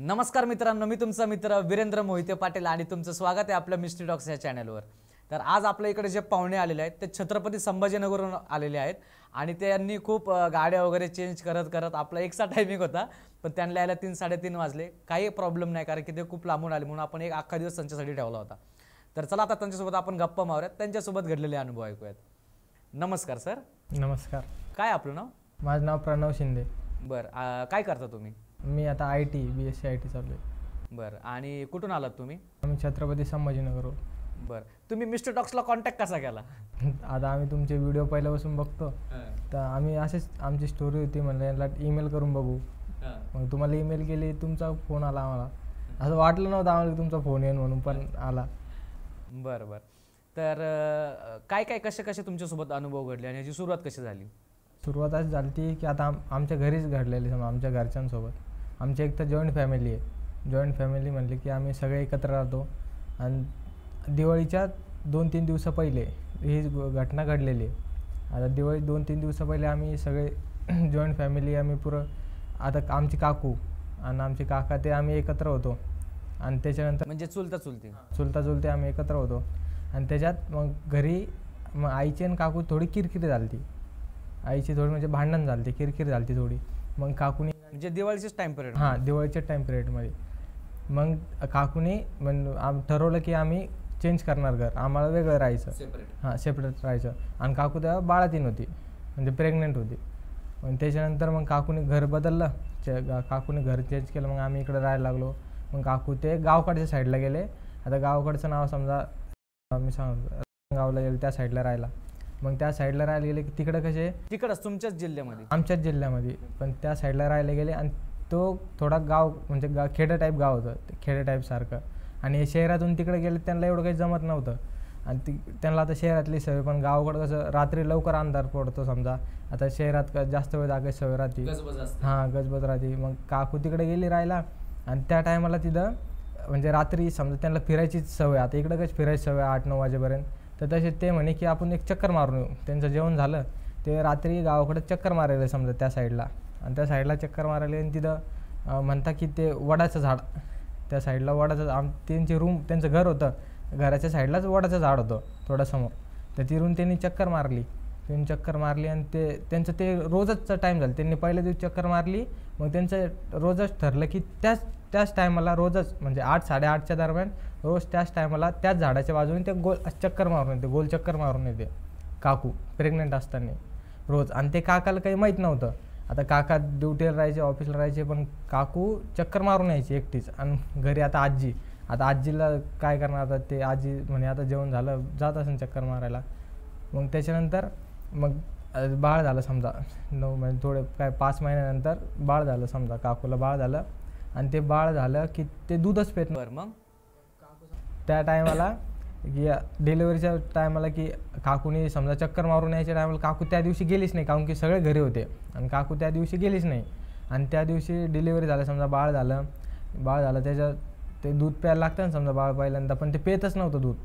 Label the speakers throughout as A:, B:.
A: नमस्कार मित्रांनो, मी तुमचा मित्र वीरेंद्र मोहिते पाटील आणि तुमचं स्वागत आहे आपल्या मिस्ट्री टॉक्स या चॅनलवर। तर आज आपल्या इकडे जे पाहुणे आलेले आहेत ते छत्रपती संभाजीनगरवरून आलेले आहेत आणि त्यांनी खूप गाड्या वगैरे चेंज करत आपला एकसा टायमिंग होता, पण त्यांना यायला 3-3:30 वाजले। काही प्रॉब्लेम नाही, कारण की ते खूप लांबून आले म्हणून आपण एक अख्खा दिवस त्यांच्यासाठी ठेवला होता। तर चला आता त्यांच्यासोबत आपण गप्पा मारूयात, त्यांच्यासोबत घडलेले अनुभव ऐकूयात। नमस्कार सर।
B: नमस्कार।
A: काय आपलं नाव?
B: माझं नाव प्रणव शिंदे।
A: बरं, काय करता तुम्ही?
B: मी आता IT BSc IT चालू आहे।
A: बरं, आणि कुठून आलात तुम्ही?
B: आम्ही छत्रपती संभाजीनगरवर।
A: बरं, तुम्ही मिस्टर टॉक्सला कॉन्टॅक्ट कसा केला?
B: आता आम्ही तुमचे व्हिडिओ पहिल्यापासून बघतो, तर आम्ही असेच आमची स्टोरी होती, म्हणलं यांना ईमेल करून बघू। मग तुम्हाला ईमेल केली, तुमचा फोन आला आम्हाला। असं वाटलं नव्हतं आम्हाला की तुमचा फोन येईल म्हणून, पण आला।
A: बरं बरं, तर काय काय कसे तुमच्यासोबत अनुभव घडले आणि याची सुरुवात कशी झाली?
B: सुरुवात अशी झाली ती की आता आमच्या घरीच घडलेली, समजा आमच्या घरच्यांसोबत। आमची एक तर जॉईंट फॅमिली आहे। जॉईंट फॅमिली म्हणली की आम्ही सगळे एकत्र राहतो आणि दिवाळीच्या 2-3 दिवसा पहिले ही घटना घडलेली आहे। आता दिवाळी 2-3 दिवसा पहिले आम्ही सगळे जॉईंट फॅमिली आम्ही पुरं, आता आमची काकू आणि आमचे काका ते आम्ही एकत्र होतो आणि त्याच्यानंतर
A: म्हणजे चुलता
B: चुलते आम्ही एकत्र होतो आणि त्याच्यात मग घरी मग आईची आणि काकू थोडी किरकिरी झाली ती। आईची थोडी म्हणजे भांडण झाली, किरकिर झाली ती थोडी। मग काकूने
A: म्हणजे दिवाळीचेच टाइम पिरियड?
B: हां, दिवाळीच्या टाईम पिरियडमध्ये मग काकूने ठरवलं की आम्ही चेंज करणार घर, आम्हाला वेगळं राहायचं, सेपरेट राहायचं। आणि काकू तेव्हा बाळातीन होती, म्हणजे प्रेग्नेंट होती। मग त्याच्यानंतर मग काकूने घर बदललं, काकूने घर चेंज केलं। मग आम्ही इकडे राहायला लागलो। मग काकू ते गावकडच्या साईडला गेले। आता गावकडचं नाव समजा मी गावला गेले, त्या साईडला राहायला। मग त्या साईडला राहायला गेले की तिकडं कसे
A: तिकडंच तुमच्याच जिल्ह्यामध्ये?
B: आमच्याच जिल्ह्यामध्ये, पण त्या साईडला राहायला गेले आणि तो थोडा गाव म्हणजे खेडं टाईप गाव होतं, खेडं टाईपसारखं। आणि शहरातून तिकडे गेले त्यांना एवढं काही जमत नव्हतं आणि त्यांना आता शहरातली सवय, पण गावाकडं कसं रात्री लवकर अंधार पडतो समजा। आता शहरात जास्त वेळ जागे सवय राहते, हां गजबज राहते। मग काकू तिकडे गेली राहायला आणि त्या टायमाला तिथं म्हणजे रात्री समजा त्यांना फिरायची सवय, आता इकडं कशी फिरायची सवय 8-9 वाजेपर्यंत, तर तसे ते म्हणे की आपण एक चक्कर मारून येऊ। त्यांचं जेवण झालं, ते रात्री गावाकडे चक्कर मारायला समजा त्या साईडला, आणि त्या साईडला चक्कर मारायला आणि तिथं म्हणता की ते वडाचं झाड, त्या साईडला वडाचं त्यांची रूम, त्यांचं घर होतं, घराच्या साईडलाच वडाचं झाड होतं थोडं समोर। तर तिरून त्यांनी चक्कर मारली आणि त्यांचं ते रोजचा टाईम झाला। त्यांनी पहिल्या दिवशी चक्कर मारली, मग त्यांचं रोजच ठरलं की त्याच टायमाला रोजच म्हणजे 8-8:30च्या दरम्यान रोज त्याच टायमाला त्याच झाडाच्या बाजूने ते गोल चक्कर मारून येते काकू, प्रेग्नेंट असताना रोज। आणि ते काकाला काही माहीत नव्हतं। आता काका ड्युटीला राहायचे, ऑफिसला राहायचे, पण काकू चक्कर मारून यायची एकटीच। आणि घरी आता आजीला काय करणार, आता ते आजी म्हणे आता जेवण झालं, जात असेल चक्कर मारायला। मग त्याच्यानंतर मग बाळ झालं समजा 9 महिने, थोडे काय 5 महिन्यानंतर बाळ झालं समजा, काकूला बाळ झालं। आणि ते बाळ झालं की ते दूधच पेत नाही।
A: मग
B: त्या टायमाला की डिलिव्हरीच्या टायमाला की काकूने समजा चक्कर मारून यायच्या टायमाला काकू त्या दिवशी गेलीच नाही, कारण की सगळे घरी होते आणि काकू त्या दिवशी गेलीच नाही। आणि त्या दिवशी डिलिव्हरी झालं समजा, बाळ झालं त्याच्यात ते दूध प्यायला लागतं ना समजा बाळ पहिल्यांदा, पण ते पेतच नव्हतं दूध।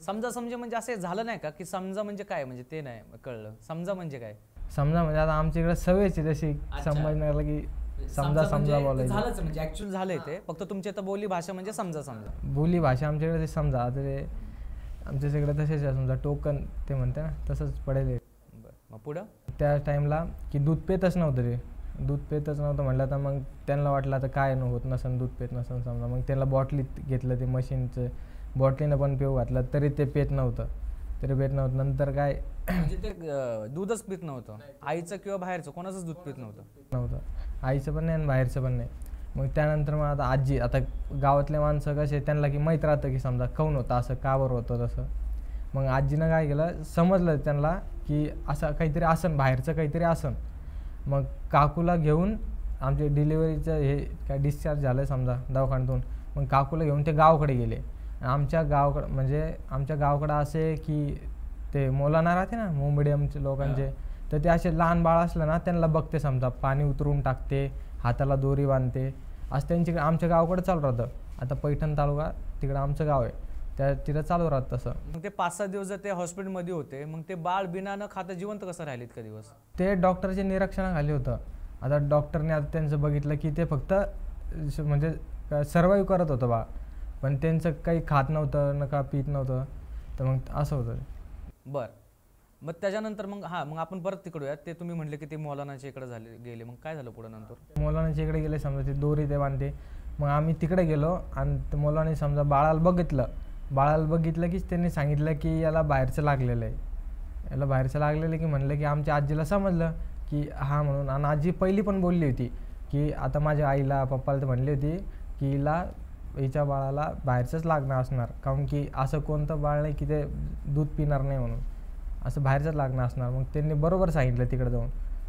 A: समजा म्हणजे असं झालं नाही का की समजा म्हणजे काय, म्हणजे ते नाही कळलं। समजा म्हणजे काय?
B: समजा म्हणजे आता आमच्या इकडे सवयची जशी समजण्याला की समजा बोलायचं
A: झालंच, म्हणजे ऍक्च्युअल झालंय ते, फक्त तुमच्या इथं बोली भाषा म्हणजे समजा
B: बोली भाषा आमच्याकडे ते समजा। आता ते आमच्या सगळं तसेच समजा टोकन ते म्हणते ना, तसंच पडेल।
A: बरं, मग पुढं त्या
B: टाईमला की दूध पेतच नव्हतं म्हटलं, तर मग त्यांना वाटलं आता काय होत नसन, दूध पेत नसन समजा। मग त्यांना बॉटलीत घेतलं, ते मशीनचं बॉटलीनं पण पिऊ घातलं, तरी ते पेत नव्हतं। नंतर काय
A: म्हणजे ते दूधच पित नव्हतं, आईचं किंवा बाहेरचं कोणाचंच दूध पित नव्हतं,
B: आईचं पण नाही आणि बाहेरचं पण नाही। मग त्यानंतर मग आता आजी, आता गावातले माणसं कसे त्यांना की माहीत राहतं की समजा काऊन होतं असं, का बरं होतं तसं। मग आजीनं काय केलं, समजलं त्यांना की असं काहीतरी आसन, बाहेरचं काहीतरी आसन। मग काकूला घेऊन आमचे डिलिव्हरीचं हे काय डिस्चार्ज झालं समजा दवाखान्यातून, मग काकूला घेऊन ते गावाकडे गेले। आमच्या गावाकडं असे की ते मौलाना राहते ना, मोमेडियमचे लोकांचे, तर ते असे लहान बाळ असलं ना त्यांना बघते समजा, पाणी उतरून टाकते, हाताला दोरी बांधते, असं त्यांची आमच्या गावाकडे चालू राहतं। आता पैठण तालुका तिकडं आमचं गाव आहे, तिथं चालू राहतं तसं।
A: मग ते 5-6 दिवस जर ते हॉस्पिटलमध्ये होते, मग ते बाळ बिना न खाता जिवंत कसं राहिले इतके दिवस?
B: ते डॉक्टरच्या निरीक्षणाखाली होतं। आता डॉक्टरने आता त्यांचं बघितलं की ते फक्त म्हणजे सर्वाईव्ह करत होतं बा, पण त्यांचं काही खात नव्हतं न का पित नव्हतं, तर मग असं होतं.
A: बरं. मग त्याच्यानंतर मग मग आपण परत तिकडे येऊयात. ते तुम्ही म्हणले की ते मौलानाच्या इकडे गेले, मग काय झालं पुढे नंतर?
B: मौलानाच्या इकडे गेले समजा, ते दोरी ते बांधते, मग आम्ही तिकडे गेलो आणि ते मौलाने समजा बाळाला बघितलं की त्यांनी सांगितलं की याला बाहेरचं लागलेलं आहे, याला बाहेरचं लागलेलं की म्हणलं की आमच्या आजीला समजलं की हा म्हणून. आणि आजी पहिली पण बोलली होती की आता माझ्या आईला पप्पाला तर म्हणली होती की हिच्या बाळाला बाहेरचंच लागणार असणार, काहून की असं कोणतं बाळ नाही की ते दूध पिणार नाही म्हणून, असं बाहेरचंच लागणार असणार. मग त्यांनी बरोबर सांगितलं तिकडे जाऊन.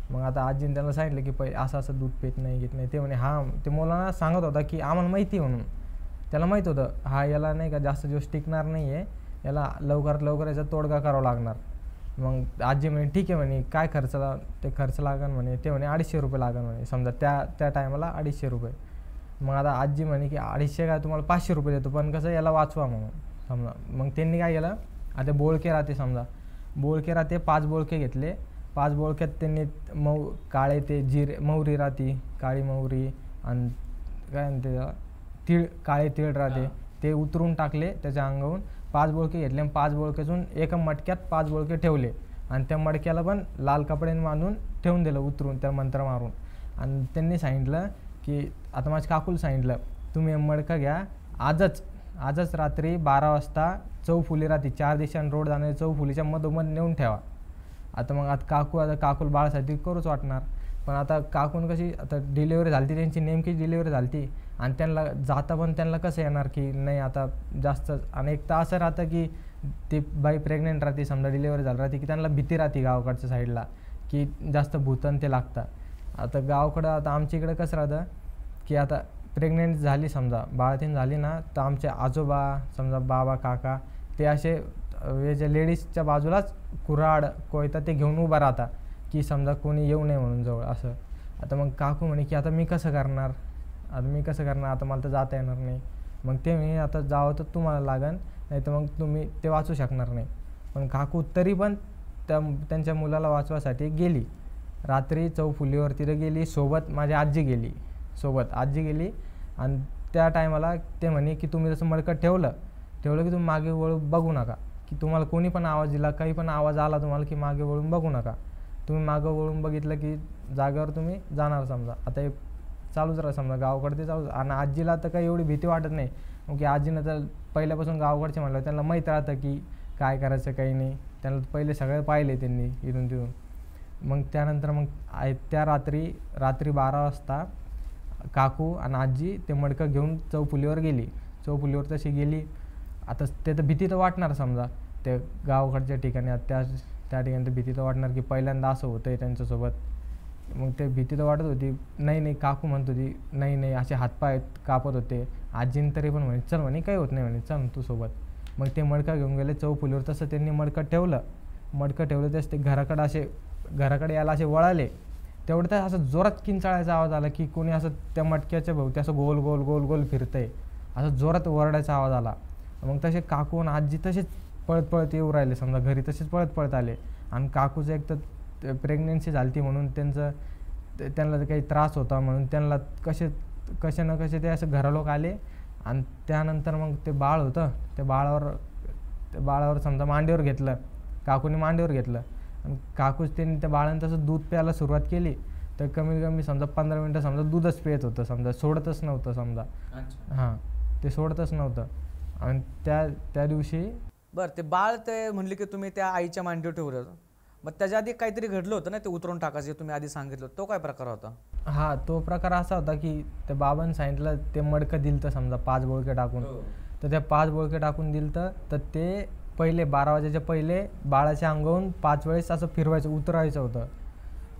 B: मग आता आजीने त्यांना सांगितलं की असं असं दूध पित नाही घेत नाही. ते म्हणे ते मौलाना सांगत होता की आम्हाला माहिती आहे म्हणून, त्याला माहीत होतं याला नाही का जास्त दिवस टिकणार नाही आहे, याला लवकरात लवकर याचा तोडगा करावा लागणार. मग आजी म्हणे ठीक आहे म्हणे, काय खर्च लागन म्हणे. ते म्हणे 250 रुपये लागन म्हणे, समजा त्या टायमाला 250 रुपये. मग आता आजी म्हणे की 250 काय तुम्हाला 500 रुपये देतो, पण कसं याला वाचवा म्हणून समजा. मग त्यांनी काय केलं, आता बोळके राहते समजा, 5 बोळके घेतले. 5 बोळक्यात त्यांनी काळे ते मोहरी राहते, काळी मोहरी आणि काय म्हणते काळे तीळ राहते, ते उतरून टाकले त्याच्या अंगावरून. 5 बोळके घेतले आणि 5 बोळक्यातून एका मटक्यात 5 बोळके ठेवले आणि त्या मडक्याला पण लाल कपड्याने बांधून ठेवून दिलं उतरून, त्या मंत्र मारून. आणि त्यांनी सांगितलं की आता माझ्या काकूला सांगितलं तुम्ही मडकं घ्या, आजच रात्री 12 वाजता चौफुली राहते, 4 दिशांनी रोड जाणारी चौफुलीच्या मधोमध नेऊन ठेवा. आता काकूला बाळासाठी करूच वाटणार, पण आता काकून कशी आता डिलिव्हरी झाली, त्यांची नेमकी डिलिव्हरी झाली आणि त्यांना जाता पण त्यांना कसं येणार की नाही आता जास्त. आणि एक तर असं राहतं की ती बाई प्रेग्नेंट राहते समजा, डिलिव्हरी झाली राहते की त्यांना भीती राहते गावाकडच्या साईडला की जास्त भूतन ते लागतं. आता गावाकडं आता आमच्या इकडं कसं राहतं की आता प्रेग्नेंट झाली समजा, बाळातीन झाली ना, तर आमचे आजोबा समजा बाबा काका ते असे जे लेडीजच्या बाजूलाच कुऱ्हाड कोयता ते घेऊन उभा राहता की समजा कोणी येऊ नये म्हणून जवळ असं. आता मग काकू म्हणे की आता मी कसं करणार, आता मला तर जाता येणार नाही. मग ते म्हणे आता जावं तर तुम्हाला लागन, नाही तर मग तुम्ही ते वाचू शकणार नाही. पण काकू तरी पण त्यांच्या मुलाला वाचवासाठी गेली, रात्री चौफुलीवर तिथं गेली, सोबत माझी आजी गेली आणि त्या टायमाला ते म्हणे की तुम्ही जसं मडकं ठेवलं की तुम्ही मागे वळून बघू नका, की तुम्हाला कोणी पण आवाज दिला, काही पण आवाज आला तुम्हाला की मागे वळून बघू नका. तुम्ही मागं वळून बघितलं की जागेवर तुम्ही जाणार समजा. आता हे चालूच राहा समजा, गावाकडे ते चालूच. आणि आजीला तर काही एवढी भीती वाटत नाही, की आजीनं तर पहिल्यापासून गावाकडचे म्हणलं त्यांना माहीत राहतं की काय करायचं काही नाही, त्यांना पहिले सगळे पाहिले त्यांनी इथून तिथून. मग त्यानंतर मग त्या रात्री 12 वाजता काकू आणि आजी ते मडकं घेऊन चौफुलीवर तशी गेली. आता ते तर भीती तर वाटणार समजा, ते गावाकडच्या ठिकाणी त्या ठिकाणी तर भीती तर वाटणार की पहिल्यांदा असं होतं आहे त्यांच्यासोबत. मग ते भीती तर वाटत होती. नाही काकू म्हणत होती नाही असे हातपाय कापत होते. आजीने तरी पण म्हणे चल म्हणे काही होत नाही म्हणे, चल तू सोबत. मग ते मडकं घेऊन गेले चौफुलीवर. तसं त्यांनी मडकं ठेवलं तेच ते घराकडे यायला असे वळाले, तेवढं तर असं जोरात किंचाळायचा आवाज आला की कोणी असं त्या मटक्याच्या भोवती असं गोल गोल गोल गोल फिरतंय, असं जोरात ओरडायचा आवाज आला. मग तसे काकू आणि आजी तसेच पळत येऊ राहिले समजा घरी, तसेच पळत आले. आणि काकूचं एक तर प्रेग्नेन्सी झाली ती म्हणून त्यांना काही त्रास होता म्हणून त्यांना कसे ना कसे ते असं घरालोक आले. आणि त्यानंतर मग ते बाळ होतं, त्या बाळावर समजा मांडीवर घेतलं, काकूने मांडीवर घेतलं आणि काकूच त्यांनी त्या बाळानं तसं दूध प्यायला सुरुवात केली. तर कमीत कमी समजा 15 मिनटं समजा दूधच पियत होतं समजा, सोडतच नव्हतं समजा. ते सोडतच नव्हतं. आणि त्या दिवशी
A: बरं ते बाळ ते म्हणले की तुम्ही त्या आईच्या मांडीवर ठेवलं, मग त्याच्या आधी काहीतरी घडलं होतं ना, ते उतरून टाकायचे तुम्ही आधी सांगितलं, तो काय प्रकार होता?
B: तो प्रकार असा होता की त्या बाबांनी सांगितलं ते मडकं दिलं समजा 5 बोळके टाकून. तर त्या 5 बोळके टाकून दिलं तर ते पहिले 12 वाजायच्या पहिले बाळाच्या अंगावरून 5 वेळेस असं फिरवायचं, उतरायचं होतं.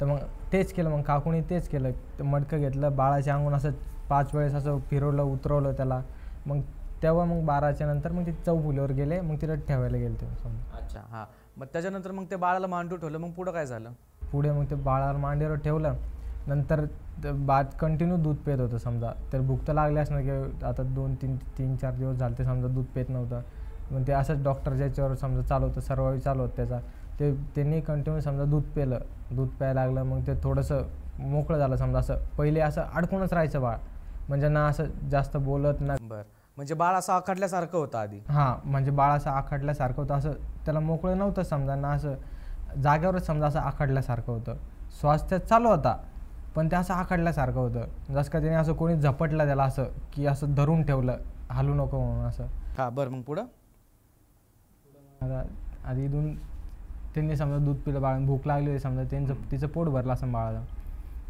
B: तर मग तेच केलं, मग काकूने तेच केलं. ते मडकं घेतलं, बाळाच्या अंगावरून असं 5 वेळेस असं फिरवलं, उतरवलं त्याला. मग तेव्हा मग 12च्या नंतर मग ते चौफुलीवर गेले, मग तिला ठेवायला गेले ते समजा.
A: अच्छा. मग त्याच्यानंतर मग ते बाळाला मांडीवर ठेवलं, मग पुढं काय झालं?
B: पुढे मग ते बाळाला मांडीवर ठेवलं, नंतर बाळ कंटिन्यू दूध पित होतं समजा. तर भूक तर लागली असणार की आता 2-3-4 दिवस झाले ते समजा दूध पित नव्हतं. मग ते असंच डॉक्टर ज्याच्यावर समजा चालू होतं, सर्वाईव्ह चालू होतं त्याचा, त्यांनी कंटिन्यू समजा दूध प्यायला लागलं. मग ते थोडंसं मोकळं झालं समजा. असं पहिले असं अडकूनच राहायचं बाळ, म्हणजे ना असं जास्त बोलत ना.
A: बर, म्हणजे बाळ असं आखडल्यासारखं होतं आधी.
B: हां, म्हणजे बाळ असं आखडल्यासारखं होतं, असं त्याला मोकळं नव्हतं समजा ना, असं जागेवरच समजा असं आखडल्यासारखं होतं. श्वास त्यात चालू होता पण ते असं आखडल्यासारखं होतं, जसं का त्याने असं कोणी झपटलं त्याला, असं की असं धरून ठेवलं हालू नको म्हणून असं.
A: हा बरं, मग पुढं?
B: आता आधी इथून त्यांनी समजा दूध पिलं, बाळ भूक लागली होती समजा, तिचं पोट भरलं असं बाळाला.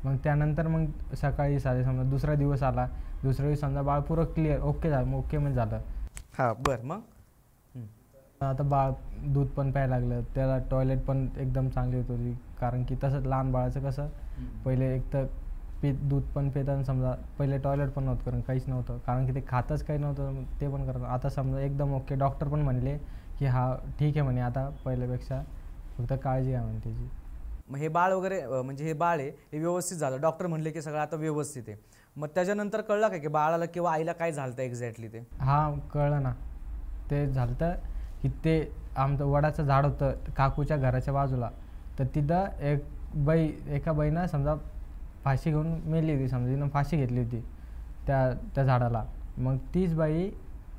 B: मग त्यानंतर मग सकाळी साडे समजा दुसरा दिवस आला, दुसऱ्या दिवस समजा बाळ पुरं क्लिअर ओके झालं, ओके म्हणजे झालं.
A: हा बरं, मग
B: आता बाळ दूध पण प्यायला लागलं, त्याला टॉयलेट पण एकदम चांगली होत होती, कारण की तसंच लहान बाळाचं कसं पहिले एक तर दूध पण पिताना समजा पहिले टॉयलेट पण नव्हतं कारण काहीच नव्हतं, कारण की ते खातच काही नव्हतं ते पण करत. आता समजा एकदम ओके, डॉक्टर पण म्हणले की हा ठीक आहे म्हणे, आता पहिल्यापेक्षा फक्त काळजी घ्या म्हणे त्याची.
A: मग हे बाळ वगैरे म्हणजे हे बाळ आहे हे व्यवस्थित झालं, डॉक्टर म्हणले की सगळं आता व्यवस्थित आहे. मग त्याच्यानंतर कळलं का की बाळाला किंवा आईला काय झालं होतं एक्झॅक्टली ते?
B: हां कळलं ना, ते झालं तर की ते आमचं वडाचं झाड होतं काकूच्या घराच्या बाजूला, तर तिथं एका बाईनं समजा फाशी घेऊन मेली होती समजा, तिनं फाशी घेतली होती त्या झाडाला. मग तीच बाई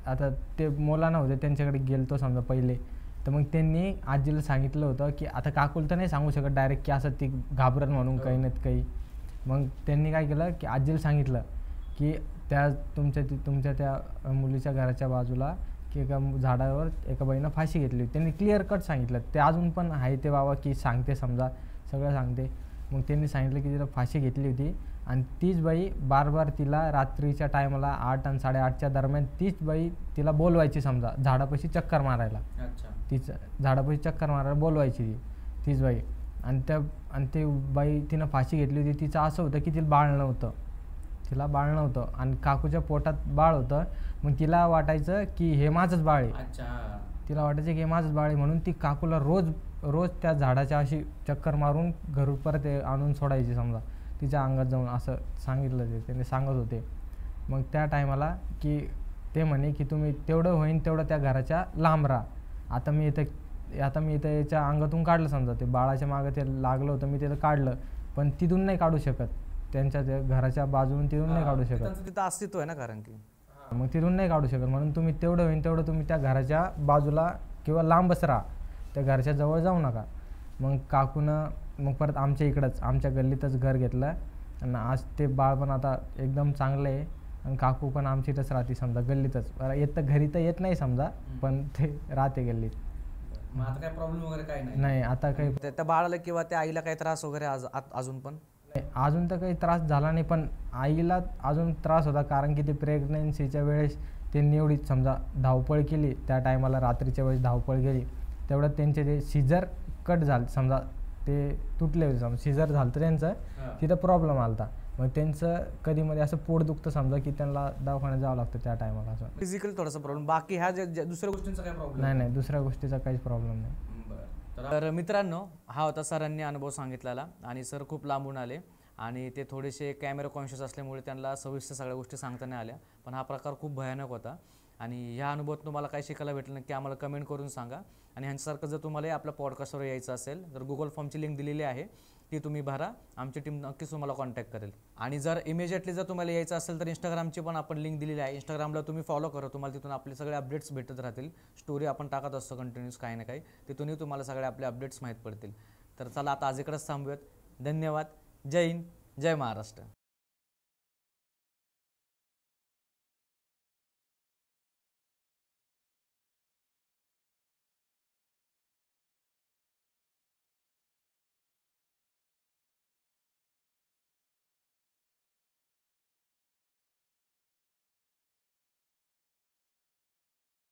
B: आता ते मुलांना होते त्यांच्याकडे गेलतो समजा पहिले, तर मग त्यांनी आजीला सांगितलं होतं की आता काकूला तर नाही सांगू शकत डायरेक्ट की असं ती घाबरत म्हणून काही नाही काही. मग त्यांनी काय केलं की आजीला सांगितलं की तुमच्या त्या मुलीच्या घराच्या बाजूला की एका झाडावर एका बाईनं फाशी घेतली होती. त्यांनी क्लिअर कट सांगितलं, ते अजून पण आहे ते बाबा की सांगते समजा सगळं सांगते. मग त्यांनी सांगितलं की तिला फाशी घेतली होती आणि तीच बाई बार तिला रात्रीच्या टायमाला 8 आणि 8:30च्या दरम्यान तीच बाई तिला बोलवायची समजा झाडापाशी चक्कर मारायला. तिचं झाडापाशी चक्कर मारायला बोलवायची तीच बाई. आणि ते बाई तिनं फाशी घेतली होती, तिचं असं होतं की तिला बाळ नव्हतं आणि काकूच्या पोटात बाळ होतं. मग तिला वाटायचं की हे माझंच बाळ आहे, तिला वाटायचं की हे माझंच बाळ आहे, म्हणून ती काकूला रोज त्या झाडाच्या अशी चक्कर मारून घरून परत आणून सोडायची समजा तिच्या अंगात जाऊन, असं सांगितलं ते सांगत होते. मग त्या टायमाला की ते म्हणे की तुम्ही तेवढं होईन तेवढं त्या घराच्या लांब राहा. आता मी इथं याच्या अंगातून काढलं समजा, ते बाळाच्या मागं ते लागलं होतं, मी तिथं काढलं पण तिथून नाही काढू शकत, त्यांच्या त्या घराच्या बाजून तिथून नाही काढू शकत,
A: तिथं अस्तित्व आहे ना, कारण की
B: मग तिथून नाही काढू शकत. म्हणून तुम्ही तेवढं होईन तेवढं तुम्ही त्या घराच्या बाजूला किंवा लांबच राहा, त्या घराच्या जवळ जाऊ नका. मग काकूनं मग परत आमच्या इकडंच आमच्या गल्लीतच घर घेतलं आणि आज ते बाळ पण आता एकदम चांगलं आहे आणि काकू पण आमची इथंच राहते समजा गल्लीतच. घरी तर येत नाही समजा, पण ते राहते गल्लीत.
A: मग आता काय प्रॉब्लेम वगैरे काय
B: नाही आता काही
A: त्या बाळाला किंवा त्या आईला काही त्रास वगैरे अजून पण
B: नाही, अजून तर काही त्रास झाला नाही, पण आईला अजून त्रास होता कारण की ते प्रेग्नन्सीच्या वेळेस त्यांनी एवढी समजा धावपळ केली, त्या टायमाला रात्रीच्या वेळेस धावपळ केली, तेवढं त्यांचे ते सिजर कट झालं समजा, ते तुटले होते समजा, सिजर झालं तर त्यांचं तिथं प्रॉब्लेम आला होता. मग त्यांचं कधीमध्ये असं पोट दुखतं समजा की त्यांना दवाखान्यात जावं लागतं त्या टायमाला. असं
A: फिजिकल थोडासा प्रॉब्लेम, बाकी ह्या दुसऱ्या गोष्टींचा काय प्रॉब्लेम
B: नाही दुसऱ्या गोष्टीचा काहीच प्रॉब्लेम नाही.
A: तर मित्रांनो, हा होता सरांनी अनुभव सांगितलेला आणि सर खूप लांबून आले आणि ते थोडेसे कॅमेरा कॉन्शियस असल्यामुळे त्यांना सविस्तर सगळ्या गोष्टी सांगता नाही आल्या, पण हा प्रकार खूप भयानक होता. आणि ह्या अनुभवात तुम्हाला काय शिकायला भेटलं नक्की आम्हाला कमेंट करून सांगा. आणि ह्यांच्यासारखं जर तुम्हाला आपल्या पॉडकास्टवर यायचं असेल तर गुगल फॉर्मची लिंक दिलेली आहे, ती तुम्ही भरा, आमची टीम नक्कीच तुम्हाला कॉन्टॅक्ट करेल. आणि जर इमिजिएटली जर तुम्हाला यायचं असेल तर इंस्टाग्रामची पण आपण लिंक दिलेली आहे, इंस्टाग्रामला तुम्ही फॉलो करा, तुम्हाला तिथून आपले सगळे अपडेट्स भेटत राहतील. स्टोरी आपण टाकत असतो कंटिन्यूस काही ना काही, तिथूनही तुम्हाला सगळे आपले अपडेट्स माहीत पडतील. तर चला आता आज इकडंच थांबूयात. धन्यवाद. जय हिंद, जय महाराष्ट्र.